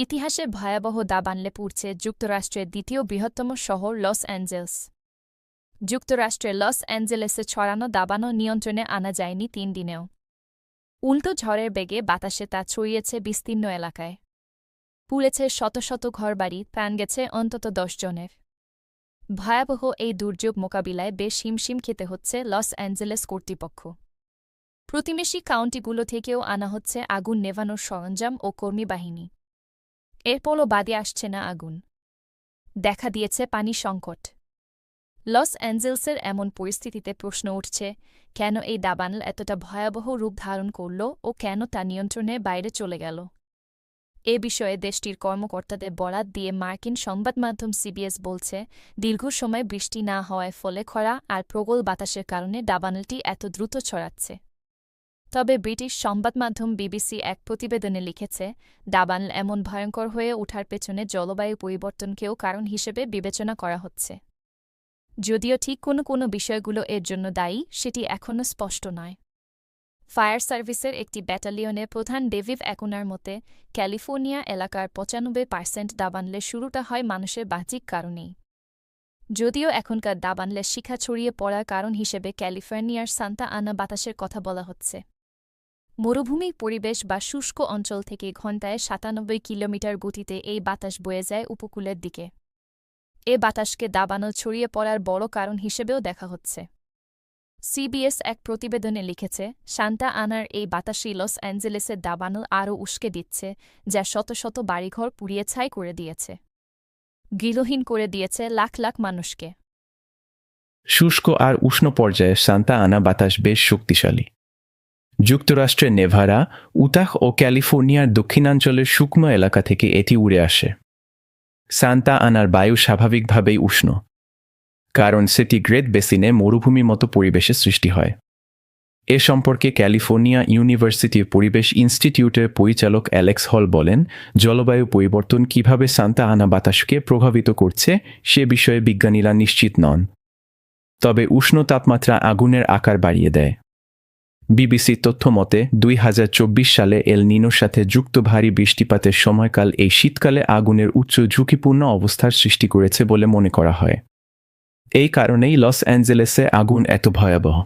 ইতিহাসে ভয়াবহ দাবানলে পুড়ছে যুক্তরাষ্ট্রের দ্বিতীয় বৃহত্তম শহর লস অ্যাঞ্জেলস। যুক্তরাষ্ট্রের লস অ্যাঞ্জেলেসে ছড়ানো দাবানল নিয়ন্ত্রণে আনা যায়নি ৩ দিনেও। উল্টো ঝড়ের বেগে বাতাসে তা ছড়িয়েছে বিস্তীর্ণ এলাকায়। পুড়েছে শত শত ঘরবাড়ি, প্রাণ গেছে অন্তত ১০ জনের। ভয়াবহ এই দুর্যোগ মোকাবিলায় বেশ হিমশিম খেতে হচ্ছে লস অ্যাঞ্জেলেস কর্তৃপক্ষ। প্রতিবেশী কাউন্টিগুলো থেকেও আনা হচ্ছে আগুন নেভানোর সরঞ্জাম ও কর্মী বাহিনী। এরপরও বাদে আসছে না আগুন। দেখা দিয়েছে পানি সংকট। লস অ্যাঞ্জেলসের এমন পরিস্থিতিতে প্রশ্ন উঠছে, কেন এই দাবানল এতটা ভয়াবহ রূপ ধারণ করল ও কেন তা নিয়ন্ত্রণের বাইরে চলে গেল। এ বিষয়ে দেশটির কর্মকর্তাদের বরাত দিয়ে মার্কিন সংবাদমাধ্যম সিবিএস বলছে, দীর্ঘ সময় বৃষ্টি না হওয়ার ফলে খরা আর প্রবল বাতাসের কারণে দাবানলটি এত দ্রুত ছড়াচ্ছে। তবে ব্রিটিশ সংবাদমাধ্যম বিবিসি এক প্রতিবেদনে লিখেছে, দাবানল এমন ভয়ঙ্কর হয়ে ওঠার পেছনে জলবায়ু পরিবর্তনকেও কারণ হিসেবে বিবেচনা করা হচ্ছে। যদিও ঠিক কোনো বিষয়গুলো এর জন্য দায়ী, সেটি এখনও স্পষ্ট নয়। ফায়ার সার্ভিসের একটি ব্যাটালিয়নের প্রধান ডেভিড অ্যাকুনার মতে, ক্যালিফোর্নিয়া এলাকার ৯৫% দাবানলের শুরুটা হয় মানুষের বাহ্যিক কারণেই। যদিও এখনকার দাবানলের শিখা ছড়িয়ে পড়ার কারণ হিসেবে ক্যালিফোর্নিয়ার সান্তা আনা বাতাসের কথা বলা হচ্ছে। মরুভূমি পরিবেশ বা শুষ্ক অঞ্চল থেকে ঘণ্টায় ৯৭ কিলোমিটার গতিতে এই বাতাস বয়ে যায় উপকূলের দিকে। এ বাতাসকে দাবানল ছড়িয়ে পড়ার বড় কারণ হিসেবেও দেখা হচ্ছে। সিবিএস এক প্রতিবেদনে লিখেছে, সান্তা আনার এই বাতাসই লস অ্যাঞ্জেলেসের দাবানল আরও উস্কে দিচ্ছে, যা শত শত বাড়িঘর পুড়িয়ে ছাই করে দিয়েছে, গৃহহীন করে দিয়েছে লাখ লাখ মানুষকে। শুষ্ক আর উষ্ণ পর্যায়ে সান্তা আনা বাতাস বেশ শক্তিশালী। যুক্তরাষ্ট্রের নেভাডা, উতাহ ও ক্যালিফোর্নিয়ার দক্ষিণাঞ্চলের শুকনো এলাকা থেকে এটি উড়ে আসে। সান্তা আনার বায়ু স্বাভাবিকভাবেই উষ্ণ, কারণ সেটি গ্রেট বেসিনে মরুভূমির মতো পরিবেশের সৃষ্টি হয়। এ সম্পর্কে ক্যালিফোর্নিয়া ইউনিভার্সিটির পরিবেশ ইনস্টিটিউটের পরিচালক অ্যালেক্স হল বলেন, জলবায়ু পরিবর্তন কিভাবে সান্তা আনা বাতাসকে প্রভাবিত করছে সে বিষয়ে বিজ্ঞানীরা নিশ্চিত নন। তবে উষ্ণ তাপমাত্রা আগুনের আকার বাড়িয়ে দেয়। বিবিসির তথ্য মতে ২০২৪ সালে এল নিনোর সাথে যুক্ত ভারী বৃষ্টিপাতের সময়কাল এই শীতকালে আগুনের উচ্চ ঝুঁকিপূর্ণ অবস্থার সৃষ্টি করেছে বলে মনে করা হয়। এই কারণেই লস অ্যাঞ্জেলেসে আগুন এত ভয়াবহ।